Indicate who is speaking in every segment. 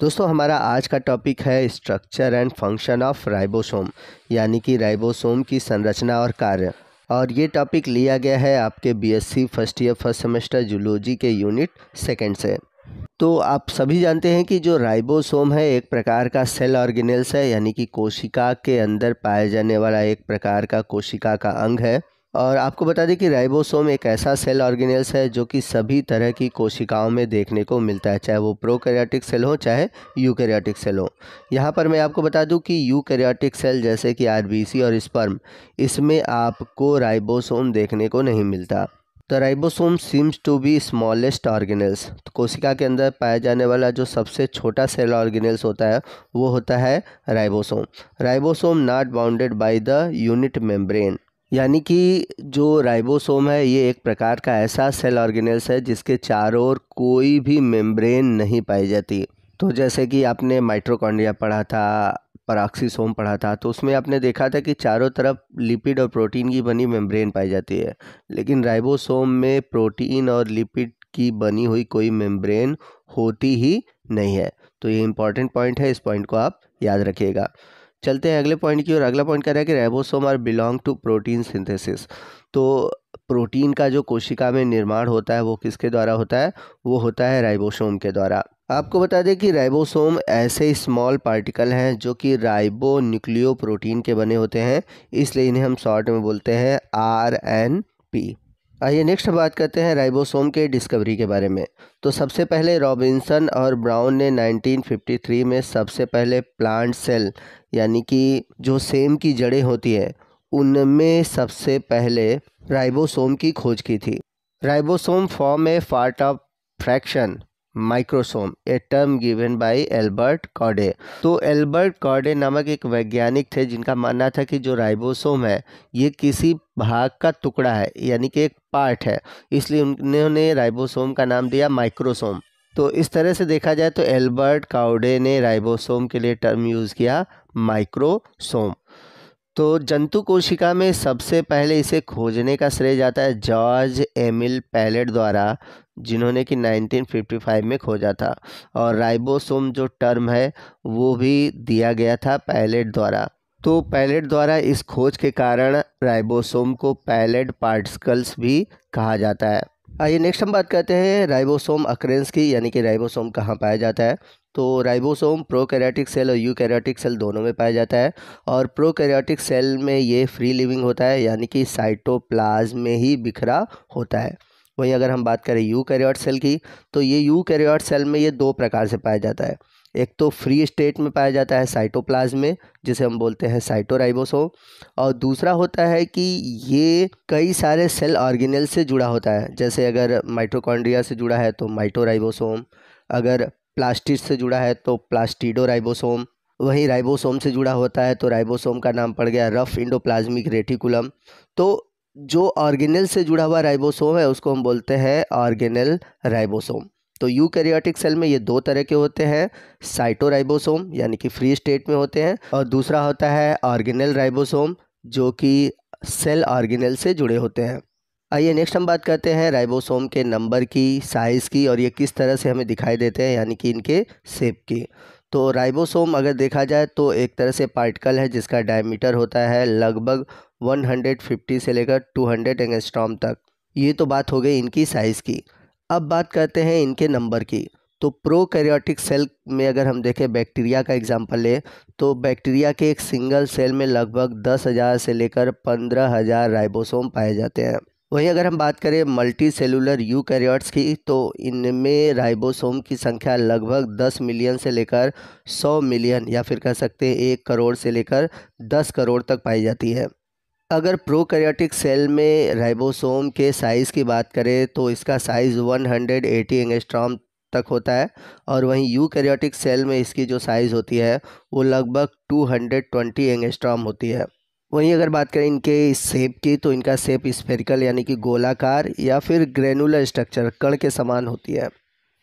Speaker 1: दोस्तों हमारा आज का टॉपिक है structure and function of ribosome, यानी कि राइबोसोम की संरचना और कार्य। और ये टॉपिक लिया गया है आपके BSc first year first semester zoology के यूनिट सेकंड से। तो आप सभी जानते हैं कि जो राइबोसोम है एक प्रकार का सेल ऑर्गेनेल्स है, यानी कि कोशिका के अंदर पाया जाने वाला एक प्रकार का कोशिका का अंग है। और आपको बता दें कि राइबोसोम एक ऐसा सेल ऑर्गेनेल्स है जो कि सभी तरह की कोशिकाओं में देखने को मिलता है, चाहे वो प्रोकैरियोटिक सेल हो चाहे यूकैरियोटिक सेल हो। यहाँ पर मैं आपको बता दूं कि यूकैरियोटिक सेल जैसे कि आरबीसी और स्पर्म, इसमें आपको राइबोसोम देखने को नहीं मिलता। The ribosome seems to be smallest organelles. तो कोशिका के अंदर पाया जाने वाला जो सबसे छोटा सेल ऑर्गेनेल्स होता है वो होता है ribosome. Ribosome not bounded by the unit membrane, यानी कि जो राइबोसोम है ये एक प्रकार का ऐसा सेल ऑर्गेनेल्स है जिसके चारों ओर कोई भी मेम्ब्रेन नहीं पाई जाती। तो जैसे कि आपने माइटोकॉन्ड्रिया पढ़ा था, पेरोक्सिसोम पढ़ा था, तो उसमें आपने देखा था कि चारों तरफ लिपिड और प्रोटीन की बनी मेम्ब्रेन पाई जाती है, लेकिन राइबोसोम में प्रोटीन और लिपिड की बनी हुई कोई मेम्ब्रेन होती ही नहीं है। तो ये इंपॉर्टेंट पॉइंट है, इस पॉइंट को आप याद रखिएगा। चलते हैं अगले पॉइंट की ओर। अगला पॉइंट कह रहा है कि ribosome are belong to protein synthesis. तो प्रोटीन का जो कोशिका में निर्माण होता है वो किसके द्वारा होता है? वो होता है राइबोसोम के द्वारा। आपको बता दें कि राइबोसोम ऐसे स्मॉल पार्टिकल हैं जो कि राइबो न्यूक्लियो प्रोटीन के बने होते हैं, इसलिए इन्हें हम शॉर्ट में बोलते हैं RNP। आइए नेक्स्ट बात करते हैं राइबोसोम के डिस्कवरी के बारे में। तो सबसे पहले रॉबिन्सन और ब्राउन ने 1953 में सबसे पहले प्लांट सेल, यानी कि जो सेम की जड़ें होती हैं उनमें सबसे पहले राइबोसोम की खोज की थी। Ribosome form a part of fraction microsome, a term given by Albert Claude. तो एल्बर्ट कॉडे नामक एक वैज्ञानिक थे जिनका मानना था कि जो राइबोसोम है ये किसी भाग का टुकड़ा है, यानी कि एक पार्ट है, इसलिए उन्होंने राइबोसोम का नाम दिया माइक्रोसोम। तो इस तरह से देखा जाए तो एल्बर्ट कॉडे ने राइबोसोम के लिए टर्म यूज़ किया माइक्रोसोम। तो जंतु कोशिका में सबसे पहले इसे खोजने का श्रेय जाता है जॉर्ज एमिल पैलेट द्वारा, जिन्होंने कि 1955 में खोजा था। और राइबोसोम जो टर्म है वो भी दिया गया था पैलेट द्वारा। तो पैलेट द्वारा इस खोज के कारण राइबोसोम को पैलेट पार्टिकल्स भी कहा जाता है। आइए नेक्स्ट हम बात करते हैं राइबोसोम अक्रेंस की, यानी कि राइबोसोम कहाँ पाया जाता है। तो राइबोसोम प्रोकैरियोटिक सेल और यूकैरियोटिक सेल दोनों में पाया जाता है। और प्रोकैरियोटिक सेल में ये फ्री लिविंग होता है, यानी कि साइटोप्लाज्म में ही बिखरा होता है। वहीं अगर हम बात करें यूकैरियोट सेल की, तो ये यूकैरियोट सेल में ये दो प्रकार से पाया जाता है। एक तो फ्री स्टेट में पाया जाता है साइटोप्लाज्म में, जिसे हम बोलते हैं साइटोराइबोसोम। और दूसरा होता है कि ये कई सारे सेल ऑर्गेनेल से जुड़ा होता है, जैसे अगर माइटोकॉन्ड्रिया से जुड़ा है तो माइटोराइबोसोम, अगर प्लास्टिड से जुड़ा है तो प्लास्टिडोराइबोसोम, वहीं राइबोसोम से जुड़ा होता है तो राइबोसोम का नाम पड़ गया रफ इंडोप्लाज्मिक रेटिकुलम। तो जो ऑर्गेनेल से जुड़ा हुआ राइबोसोम है उसको हम बोलते हैं ऑर्गेनेल राइबोसोम। तो यूकैरियोटिक सेल में ये दो तरह के होते हैं, साइटोराइबोसोम यानी कि फ्री स्टेट में होते हैं, और दूसरा होता है ऑर्गेनेल राइबोसोम जो कि सेल ऑर्गेनेल से जुड़े होते हैं। आइए नेक्स्ट हम बात करते हैं राइबोसोम के नंबर की, साइज़ की, और ये किस तरह से हमें दिखाई देते हैं, यानी कि इनके शेप की। तो राइबोसोम अगर देखा जाए तो एक तरह से पार्टिकल है जिसका डायमीटर होता है लगभग 150 से लेकर 200 एंगस्ट्रॉम तक। ये तो बात हो गई इनकी साइज़ की। अब बात करते हैं इनके नंबर की। तो प्रोकैरियोटिक सेल में अगर हम देखें, बैक्टीरिया का एग्जांपल ले, तो बैक्टीरिया के एक सिंगल सेल में लगभग 10,000 से लेकर 15,000 राइबोसोम पाए जाते हैं। वहीं अगर हम बात करें मल्टी सेलुलर यूकैरियोट्स की, तो इनमें राइबोसोम की संख्या लगभग 10 मिलियन से लेकर 100 मिलियन, या फिर कह सकते हैं 1 करोड़ से लेकर 10 करोड़ तक पाई जाती है। अगर प्रोकैरियोटिक सेल में राइबोसोम के साइज़ की बात करें तो इसका साइज़ 180 एंगस्ट्रॉम तक होता है, और वहीं यूकैरियोटिक सेल में इसकी जो साइज़ होती है वो लगभग 220 एंगस्ट्रॉम होती है। वहीं अगर बात करें इनके शेप की, तो इनका शेप स्फेरिकल यानी कि गोलाकार या फिर ग्रेनुलर स्ट्रक्चर कण के समान होती है।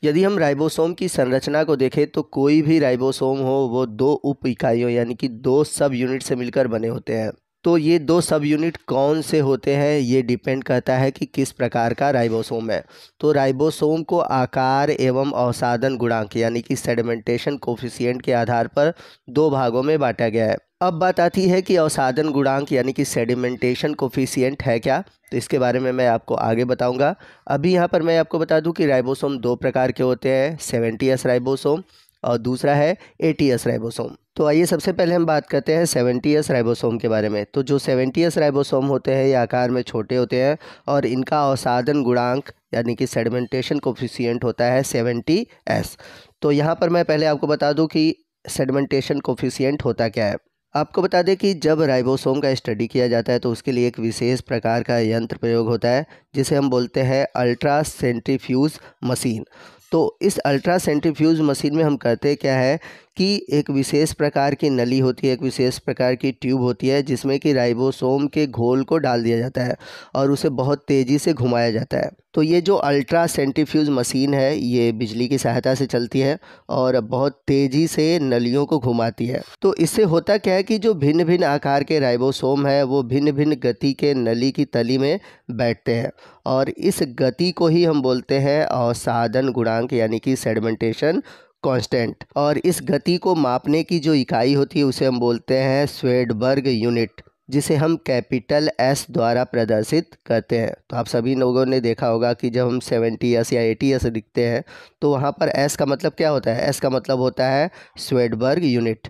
Speaker 1: यदि हम राइबोसोम की संरचना को देखें तो कोई भी राइबोसोम हो वो दो उप इकाइयों यानी कि दो सब यूनिट से मिलकर बने होते हैं। तो ये दो सब यूनिट कौन से होते हैं ये डिपेंड करता है कि किस प्रकार का राइबोसोम है। तो राइबोसोम को आकार एवं अवसादन गुणांक यानी कि सेडिमेंटेशन कोफिशिएंट के आधार पर दो भागों में बांटा गया है। अब बात आती है कि अवसादन गुणांक यानी कि सेडिमेंटेशन कोफिशिएंट है क्या, तो इसके बारे में मैं आपको आगे बताऊंगा। अभी यहाँ पर मैं आपको बता दूं कि राइबोसोम दो प्रकार के होते हैं, 70S राइबोसोम और दूसरा है 80S राइबोसोम। तो आइए सबसे पहले हम बात करते हैं 70S राइबोसोम के बारे में। तो जो 70S राइबोसोम होते हैं ये आकार में छोटे होते हैं और इनका अवसादन गुणांक यानी कि सेडिमेंटेशन कोफिशिएंट होता है 70S। तो यहाँ पर मैं पहले आपको बता दूँ कि सेडिमेंटेशन कोफिशिएंट होता क्या है। आपको बता दें कि जब राइबोसोम का स्टडी किया जाता है तो उसके लिए एक विशेष प्रकार का यंत्र प्रयोग होता है जिसे हम बोलते हैं अल्ट्रा सेंट्रीफ्यूज मशीन। तो इस अल्ट्रा सेंट्रीफ्यूज मशीन में हम करते क्या है कि एक विशेष प्रकार की नली होती है, एक विशेष प्रकार की ट्यूब होती है जिसमें कि राइबोसोम के घोल को डाल दिया जाता है और उसे बहुत तेज़ी से घुमाया जाता है। तो ये जो अल्ट्रा सेंट्रीफ्यूज मशीन है ये बिजली की सहायता से चलती है और बहुत तेज़ी से नलियों को घुमाती है। तो इससे होता क्या है कि जो भिन्न भिन्न आकार के राइबोसोम है वो भिन्न भिन्न गति के नली की तली में बैठते हैं और इस गति को ही हम बोलते हैं अवसादन गुणांक यानी कि सेडिमेंटेशन कांस्टेंट। और इस गति को मापने की जो इकाई होती है उसे हम बोलते हैं स्वेडबर्ग यूनिट, जिसे हम कैपिटल S द्वारा प्रदर्शित करते हैं। तो आप सभी लोगों ने देखा होगा कि जब हम 70S या 80S लिखते हैं तो वहाँ पर S का मतलब क्या होता है, S का मतलब होता है स्वेडबर्ग यूनिट।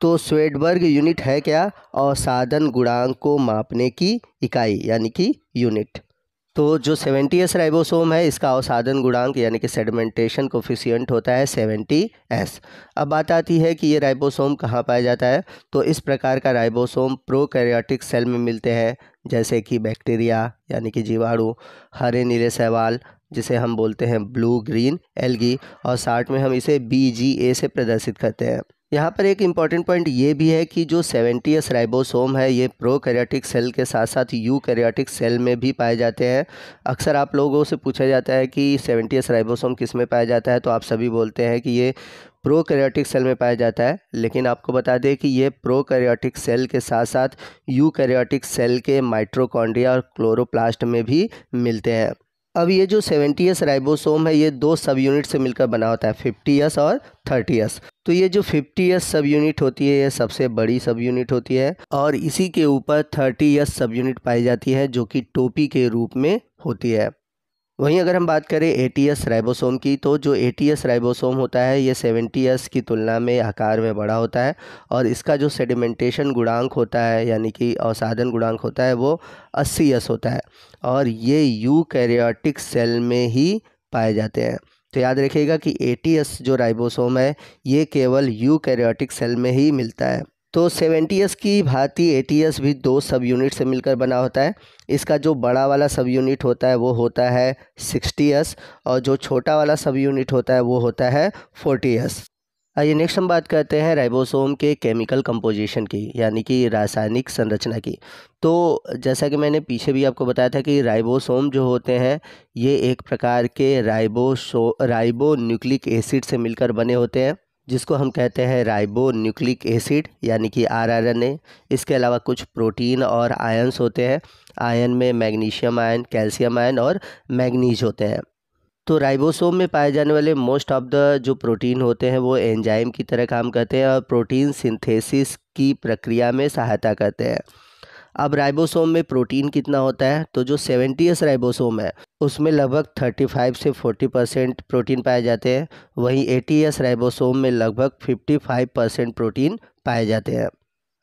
Speaker 1: तो स्वेडबर्ग यूनिट है क्या, अवसादन गुणांक को मापने की इकाई यानी कि यूनिट। तो जो 70S राइबोसोम है इसका अवसादन गुणांक यानी कि सेडिमेंटेशन कोफिशिएंट होता है 70S। अब बात आती है कि ये राइबोसोम कहाँ पाया जाता है। तो इस प्रकार का राइबोसोम प्रोकैरियोटिक सेल में मिलते हैं जैसे कि बैक्टीरिया यानी कि जीवाणु, हरे नीले शैवाल जिसे हम बोलते हैं ब्लू ग्रीन एल्गी, और साथ में हम इसे BGA से प्रदर्शित करते हैं। यहाँ पर एक इम्पॉर्टेंट पॉइंट ये भी है कि जो 70S राइबोसोम है ये प्रोकैरियोटिक सेल के साथ साथ यूकैरियोटिक सेल में भी पाए जाते हैं। अक्सर आप लोगों से पूछा जाता है कि 70S राइबोसोम किस में पाया जाता है, तो आप सभी बोलते हैं कि ये प्रोकैरियोटिक सेल में पाया जाता है। लेकिन आपको बता दें कि ये प्रोकैरियोटिक सेल के साथ साथ यूकैरियोटिक सेल के माइटोकॉन्ड्रिया और क्लोरोप्लास्ट में भी मिलते हैं। अब ये जो 70S राइबोसोम है ये दो सब यूनिट से मिलकर बना होता है, 50S और 30S। तो ये जो 50S सब यूनिट होती है ये सबसे बड़ी सब यूनिट होती है और इसी के ऊपर 30S सब यूनिट पाई जाती है जो कि टोपी के रूप में होती है। वहीं अगर हम बात करें 80S राइबोसोम की, तो जो 80S राइबोसोम होता है ये 70S की तुलना में आकार में बड़ा होता है और इसका जो सेडिमेंटेशन गुणांक होता है यानी कि अवसादन गुणांक होता है वो 80S होता है और ये यूकैरियोटिक सेल में ही पाए जाते हैं। तो याद रखिएगा कि 80S जो राइबोसोम है ये केवल यूकैरियोटिक सेल में ही मिलता है। तो 70S की भांति 80S भी दो सब यूनिट से मिलकर बना होता है। इसका जो बड़ा वाला सब यूनिट होता है वो होता है 60S और जो छोटा वाला सब यूनिट होता है वो होता है 40S। आइए नेक्स्ट हम बात करते हैं राइबोसोम के केमिकल कंपोजिशन की यानी कि रासायनिक संरचना की। तो जैसा कि मैंने पीछे भी आपको बताया था कि राइबोसोम जो होते हैं ये एक प्रकार के राइबो न्यूक्लिक एसिड से मिलकर बने होते हैं जिसको हम कहते हैं राइबो न्यूक्लिक एसिड यानी कि rRNA। इसके अलावा कुछ प्रोटीन और आयंस होते हैं। आयन में मैग्नीशियम आयन, कैल्शियम आयन और मैग्नीज होते हैं। तो राइबोसोम में पाए जाने वाले मोस्ट ऑफ द जो प्रोटीन होते हैं वो एंजाइम की तरह काम करते हैं और प्रोटीन सिंथेसिस की प्रक्रिया में सहायता करते हैं। अब राइबोसोम में प्रोटीन कितना होता है, तो जो 70S राइबोसोम है उसमें लगभग 35 से 40% प्रोटीन पाए जाते हैं। वहीं 80S राइबोसोम में लगभग 55% प्रोटीन पाए जाते हैं।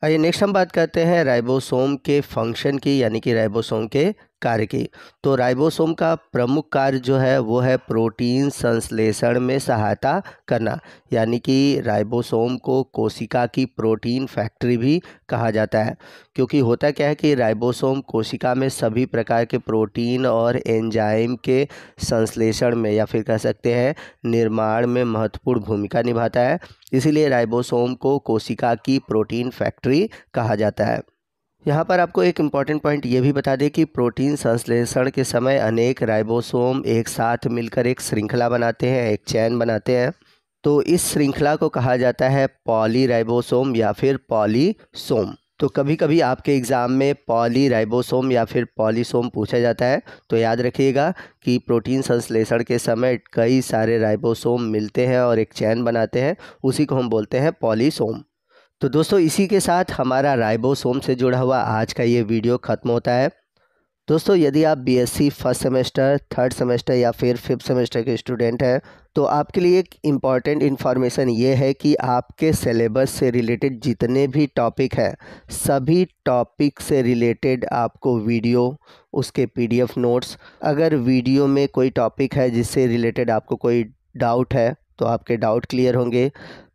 Speaker 1: आइए नेक्स्ट हम बात करते हैं राइबोसोम के फंक्शन की यानी कि राइबोसोम के कार्य की। तो राइबोसोम का प्रमुख कार्य जो है वो है प्रोटीन संश्लेषण में सहायता करना, यानी कि राइबोसोम को कोशिका की प्रोटीन फैक्ट्री भी कहा जाता है, क्योंकि होता क्या है कि राइबोसोम कोशिका में सभी प्रकार के प्रोटीन और एंजाइम के संश्लेषण में या फिर कह सकते हैं निर्माण में महत्वपूर्ण भूमिका निभाता है। इसीलिए राइबोसोम को कोशिका की प्रोटीन फैक्ट्री कहा जाता है। यहाँ पर आपको एक इम्पॉर्टेंट पॉइंट ये भी बता दें कि प्रोटीन संश्लेषण के समय अनेक राइबोसोम एक साथ मिलकर एक श्रृंखला बनाते हैं, एक चैन बनाते हैं। तो इस श्रृंखला को कहा जाता है पॉलीराइबोसोम या फिर पॉलीसोम। तो कभी कभी आपके एग्ज़ाम में पॉलीराइबोसोम या फिर पॉलीसोम पूछा जाता है। तो याद रखिएगा कि प्रोटीन संश्लेषण के समय कई सारे राइबोसोम मिलते हैं और एक चैन बनाते हैं, उसी को हम बोलते हैं पॉलीसोम। तो दोस्तों इसी के साथ हमारा राइबोसोम से जुड़ा हुआ आज का ये वीडियो ख़त्म होता है। दोस्तों यदि आप BSc first semester, third semester या फिर फिफ्थ सेमेस्टर के स्टूडेंट हैं तो आपके लिए एक इम्पॉर्टेंट इन्फॉर्मेशन ये है कि आपके सिलेबस से रिलेटेड जितने भी टॉपिक हैं सभी टॉपिक से रिलेटेड आपको वीडियो, उसके पीडीएफ नोट्स, अगर वीडियो में कोई टॉपिक है जिससे रिलेटेड आपको कोई डाउट है तो आपके डाउट क्लियर होंगे।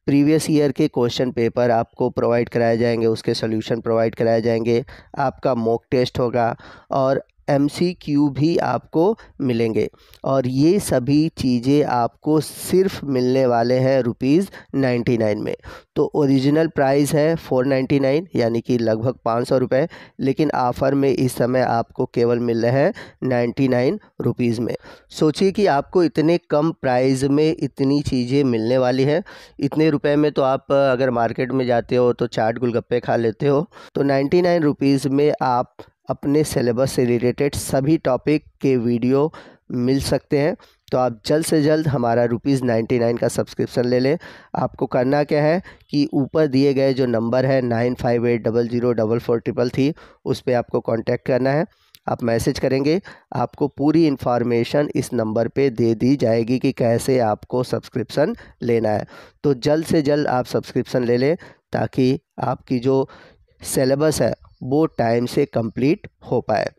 Speaker 1: प्रीवियस ईयर के क्वेश्चन पेपर आपको प्रोवाइड कराए जाएंगे, उसके सॉल्यूशन प्रोवाइड कराए जाएंगे, आपका मॉक टेस्ट होगा और एमसीक्यू भी आपको मिलेंगे। और ये सभी चीज़ें आपको सिर्फ मिलने वाले हैं ₹99 में। तो ओरिजिनल प्राइस है 499 यानी कि लगभग 500 रुपये, लेकिन ऑफ़र में इस समय आपको केवल मिल रहे हैं 99 रुपीज़ में। सोचिए कि आपको इतने कम प्राइस में इतनी चीज़ें मिलने वाली हैं। इतने रुपए में तो आप अगर मार्केट में जाते हो तो चाट गोलगप्पे खा लेते हो। तो 99 रुपीज़ में आप अपने सिलेबस से रिलेटेड सभी टॉपिक के वीडियो मिल सकते हैं। तो आप जल्द से जल्द हमारा ₹99 का सब्सक्रिप्शन ले लें। आपको करना क्या है कि ऊपर दिए गए जो नंबर है 9580044333 उस पर आपको कांटेक्ट करना है। आप मैसेज करेंगे, आपको पूरी इन्फॉर्मेशन इस नंबर पे दे दी जाएगी कि कैसे आपको सब्सक्रिप्शन लेना है। तो जल्द से जल्द आप सब्सक्रिप्शन ले लें ताकि आपकी जो सिलेबस है वो टाइम से कंप्लीट हो पाए।